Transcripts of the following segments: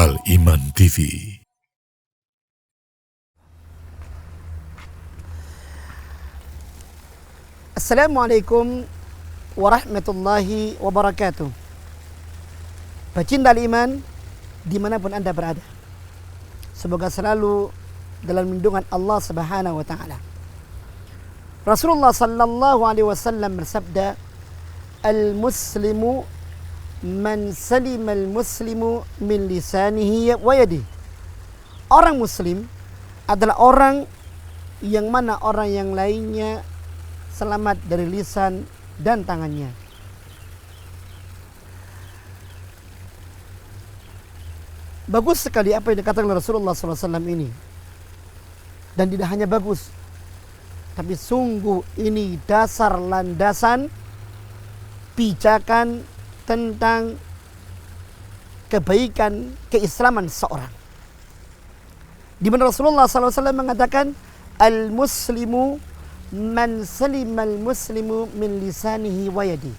Al-Iman TV. Assalamualaikum warahmatullahi wabarakatuh. Pecinta iman dimanapun Anda berada, semoga selalu dalam lindungan Allah Subhanahu wa ta'ala. Rasulullah sallallahu alaihi wasallam bersabda, "Al-muslimu man salima al-muslimu min lisanihi wa yadihi." Orang muslim adalah orang yang mana orang yang lainnya selamat dari lisan dan tangannya. Bagus sekali apa yang dikatakan oleh Rasulullah SAW ini. Dan tidak hanya bagus, tapi sungguh ini dasar landasan pijakan tentang kebaikan keislaman seorang. Di mana Rasulullah SAW mengatakan, "Al-muslimu man salimal muslimu min lisanihi wa yadi."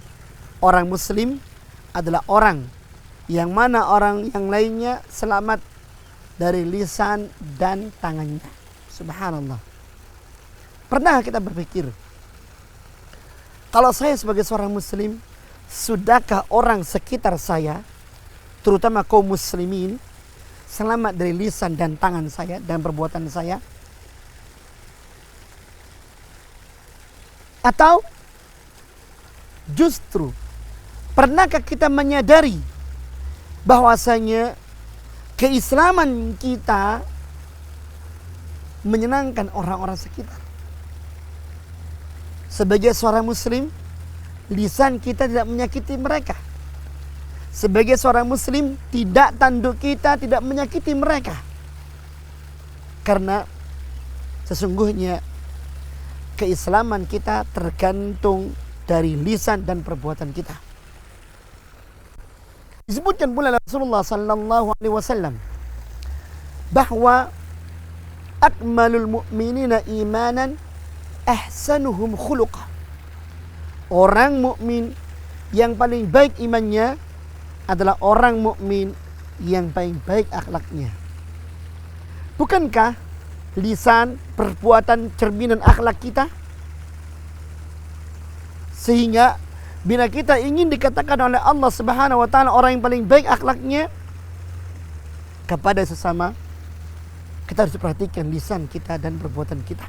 Orang muslim adalah orang yang mana orang yang lainnya selamat dari lisan dan tangannya. Subhanallah. Pernah kita berpikir, kalau saya sebagai seorang muslim, sudahkah orang sekitar saya, terutama kaum muslimin, selamat dari lisan dan tangan saya dan perbuatan saya? Atau justru pernahkah kita menyadari bahwasanya keislaman kita menyenangkan orang-orang sekitar? Sebagai seorang muslim, lisan kita tidak menyakiti mereka. Sebagai seorang muslim, tidak tanduk kita tidak menyakiti mereka. Karena sesungguhnya keislaman kita tergantung dari lisan dan perbuatan kita. Disebutkan pula Rasulullah sallallahu alaihi wasallam bahwa akmalul mu'minina imanan ahsanuhum khuluqa. Orang mukmin yang paling baik imannya adalah orang mukmin yang paling baik akhlaknya. Bukankah lisan, perbuatan, cerminan akhlak kita? Sehingga bila kita ingin dikatakan oleh Allah Subhanahu wa ta'ala orang yang paling baik akhlaknya kepada sesama, kita harus perhatikan lisan kita dan perbuatan kita.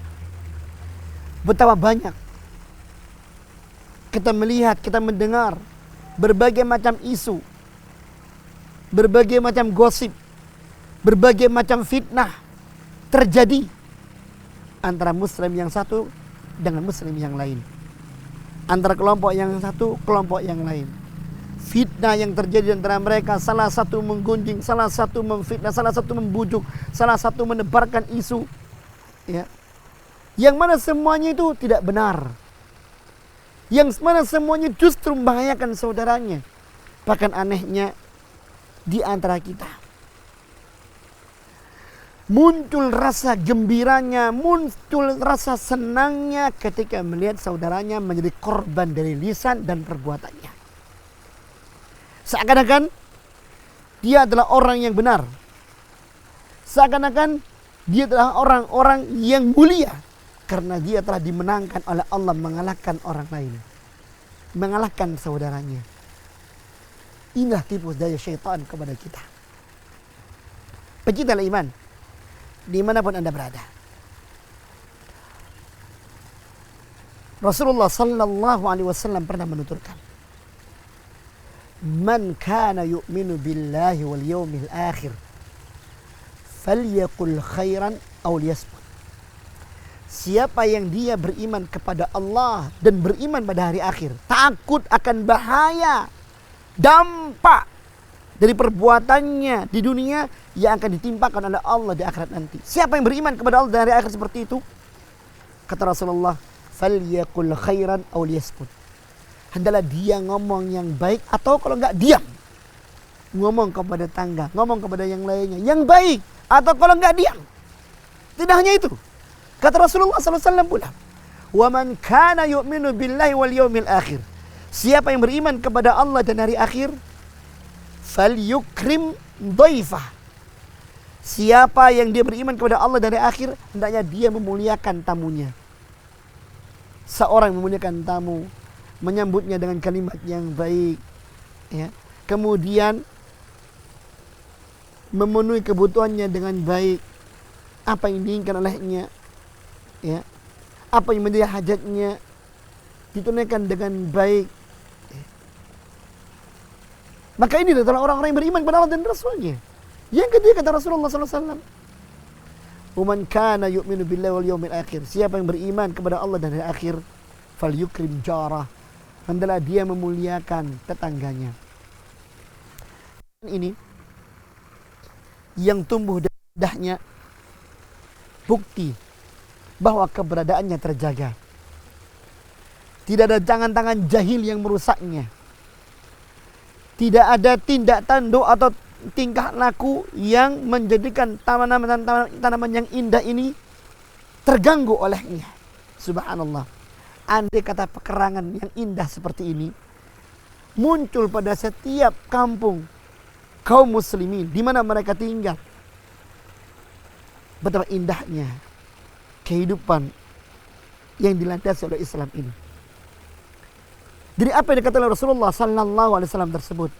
Betapa banyak kita melihat, kita mendengar berbagai macam isu, berbagai macam gosip, berbagai macam fitnah terjadi antara muslim yang satu dengan muslim yang lain, antara kelompok yang satu kelompok yang lain. Fitnah yang terjadi antara mereka, salah satu menggunjing, salah satu memfitnah, salah satu membujuk, salah satu menebarkan isu, ya, yang mana semuanya itu tidak benar, yang mana semuanya justru membahayakan saudaranya. Bahkan anehnya, di antara kita muncul rasa gembiranya, muncul rasa senangnya ketika melihat saudaranya menjadi korban dari lisan dan perbuatannya. Seakan-akan dia adalah orang yang benar, seakan-akan dia adalah orang-orang yang mulia, karena dia telah dimenangkan oleh Allah mengalahkan orang lain, mengalahkan saudaranya. Inilah tipu daya syaitan kepada kita. Pecinta iman, dimanapun Anda berada, Rasulullah sallallahu alaihi wasallam pernah menuturkan, "Man kana yu'minu billahi wal yawmil akhir falyaqul khairan aw liyasmut." Siapa yang dia beriman kepada Allah dan beriman pada hari akhir, takut akan bahaya, dampak dari perbuatannya di dunia yang akan ditimpakan oleh Allah di akhirat nanti. Siapa yang beriman kepada Allah di hari akhir seperti itu, kata Rasulullah, "Falyaqul khairan aw liyasmut." Hendaklah dia ngomong yang baik, atau kalau enggak diam. Ngomong kepada tangga, ngomong kepada yang lainnya yang baik, atau kalau enggak diam. Tidak hanya itu, kata Rasulullah SAW pula, "Wa man kana yu'minu billahi wal yawmil akhir." Siapa yang beriman kepada Allah dan hari akhir, falyukrim dhaifah, Siapa yang dia beriman kepada Allah dari akhir, hendaknya dia memuliakan tamunya. Seorang memuliakan tamu, menyambutnya dengan kalimat yang baik, ya. Kemudian memenuhi kebutuhannya dengan baik, apa yang diinginkan olehnya, ya. Apa yang menjadi hajatnya ditunaikan dengan baik. Maka ini adalah orang-orang yang beriman kepada Allah dan Rasulnya. Yang ketiga kata Rasulullah SAW, "Uman kana yu'minu billahi wal yawmil akhir." Siapa yang beriman kepada Allah dan hari akhir, falyukrim jarah, hendaklah dia memuliakan tetangganya. Ini yang tumbuh dari lidahnya bukti bahwa keberadaannya terjaga. Tidak ada tangan-tangan jahil yang merusaknya. Tidak ada tindak tanduk atau tingkah laku yang menjadikan tanaman yang indah ini terganggu olehnya. Subhanallah. Andai kata pekerangan yang indah seperti ini muncul pada setiap kampung kaum muslimin di mana mereka tinggal, betapa indahnya kehidupan yang dilandasi oleh Islam ini. Dari apa yang dikatakan Rasulullah sallallahu alaihi wasallam tersebut,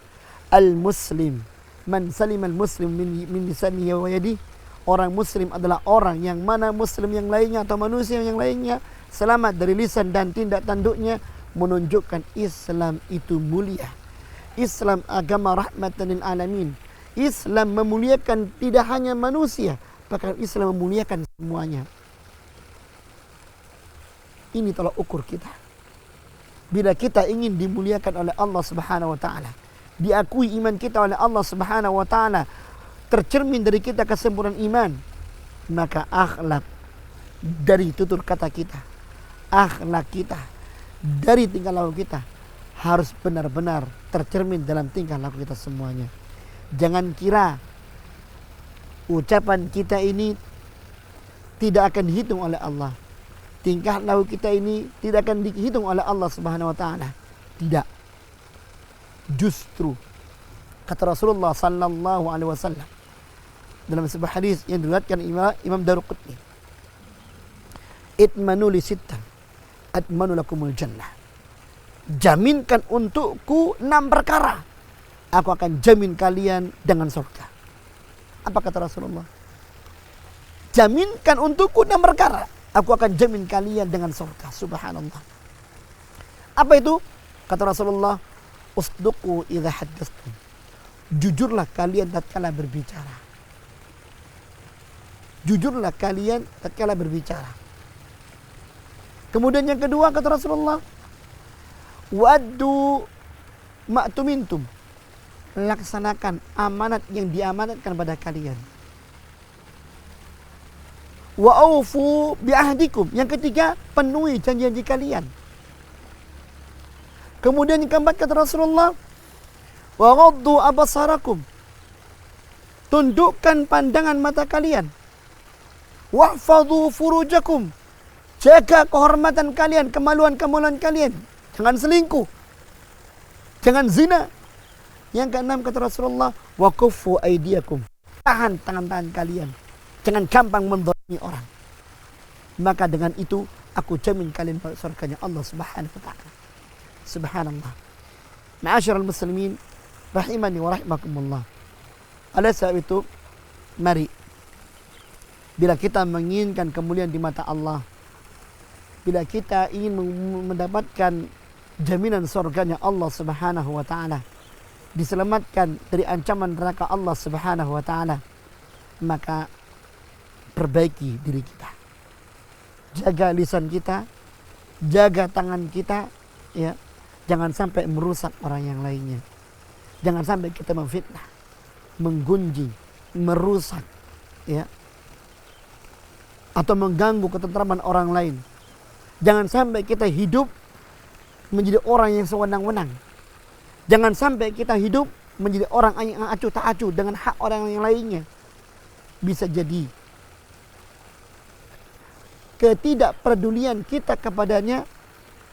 al-muslim man salima al-muslim min lisanihi wa yadihi. Orang muslim adalah orang yang mana muslim yang lainnya atau manusia yang lainnya selamat dari lisan dan tindak tanduknya, menunjukkan Islam itu mulia. Islam agama rahmatan lil alamin. Islam memuliakan tidak hanya manusia, bahkan Islam memuliakan semuanya. Ini tolak ukur kita. Bila kita ingin dimuliakan oleh Allah Subhanahu wa taala, diakui iman kita oleh Allah Subhanahu wa taala, tercermin dari kita kesempurnaan iman, maka akhlak dari tutur kata kita, akhlak kita dari tingkah laku kita harus benar-benar tercermin dalam tingkah laku kita semuanya. Jangan kira ucapan kita ini tidak akan dihitung oleh Allah. Tingkah laku kita ini tidak akan dihitung oleh Allah Subhanahu wa taala. Tidak. Justru kata Rasulullah sallallahu alaihi wasallam dalam sebuah hadis yang diriwayatkan Imam Daruqutni, "Itmanu li sittan atmanu lakumul jannah." Jaminkan untukku 6 perkara, aku akan jamin kalian dengan surga. Apa kata Rasulullah? Jaminkan untukku 6 perkara, aku akan jamin kalian dengan surga. Subhanallah. Apa itu? Kata Rasulullah, usduqu idza haddatstum. Jujurlah kalian tatkala berbicara. Jujurlah kalian tatkala berbicara. Kemudian yang kedua kata Rasulullah, waddu ma'tumintum. Laksanakan amanat yang diamanatkan pada kalian. Wa aufu bi'ahdikum. Yang ketiga, penuhi janji-janji kalian. Kemudian yang keempat kata Rasulullah, wa ghaddu absarakum. Tundukkan pandangan mata kalian. Wahfadhu furujakum. Jaga kehormatan kalian, kemaluan-kemaluan kalian. Jangan selingkuh. Jangan zina. Yang keenam kata Rasulullah, wa kuffu aydiyakum. Tahan tangan-tangan kalian. Jangan gampang mendolimi orang. Maka dengan itu aku jamin kalian pada surganya Allah Subhanahu wa taala. Subhanallah. Ma'asyiral muslimin rahimani wa rahimakumullah. Oleh sebab itu, mari bila kita menginginkan kemuliaan di mata Allah, bila kita ingin mendapatkan jaminan surganya Allah Subhanahu wa taala, diselamatkan dari ancaman neraka Allah Subhanahu wa taala, maka perbaiki diri kita. Jaga lisan kita, jaga tangan kita, ya. Jangan sampai merusak orang yang lainnya. Jangan sampai kita memfitnah, menggunjing, merusak, ya, atau mengganggu ketentraman orang lain. Jangan sampai kita hidup menjadi orang yang sewenang-wenang. Jangan sampai kita hidup menjadi orang yang acuh tak acuh dengan hak orang yang lainnya. Bisa jadi ketidakpedulian kita kepadanya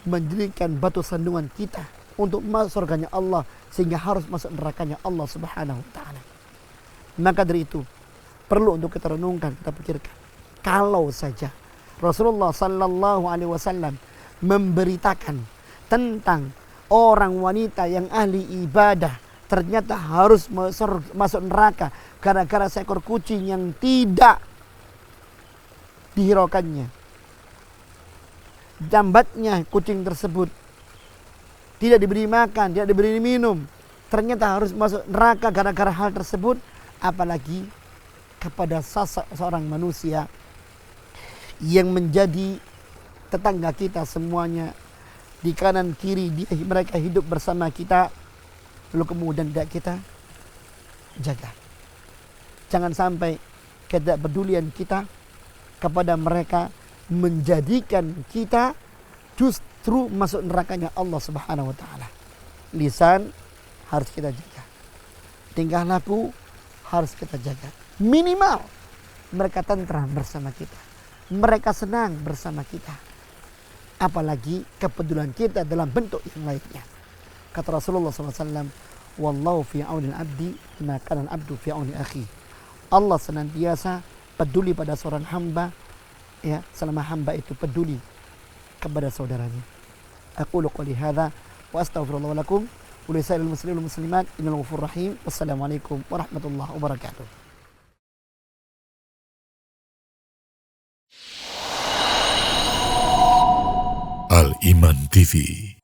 menjadikan batu sandungan kita untuk masuk surganya Allah, sehingga harus masuk nerakanya Allah Subhanahu wa taala. Maka dari itu, perlu untuk kita renungkan, kita pikirkan. Kalau saja Rasulullah Sallallahu Alaihi Wasallam memberitakan tentang orang wanita yang ahli ibadah ternyata harus masuk neraka gara-gara seekor kucing yang tidak dihiraukannya. Jambatnya kucing tersebut tidak diberi makan, tidak diberi minum, ternyata harus masuk neraka gara-gara hal tersebut. Apalagi kepada seorang manusia yang menjadi tetangga kita semuanya, di kanan kiri mereka hidup bersama kita, lalu kemudian tidak kita jaga. Jangan sampai ketidakpedulian kita kepada mereka menjadikan kita justru masuk nerakanya Allah Subhanahu wa taala. Lisan harus kita jaga. Tingkah laku harus kita jaga. Minimal mereka tentram bersama kita. Mereka senang bersama kita. Apalagi kepedulian kita dalam bentuk yang lainnya. Kata Rasulullah SAW, Wallahu fi aunil abdi, ma kana al-abdu fi auni akhi. Allah senantiasa peduli pada seorang hamba, ya, selama hamba itu peduli kepada saudaranya. Aqulu qouli hadza wa astaghfirullah lakum wa li sa'iril muslimin wal muslimat innahu ghafurur rahim. Wassalamualaikum warahmatullahi wabarakatuh. Al Iman TV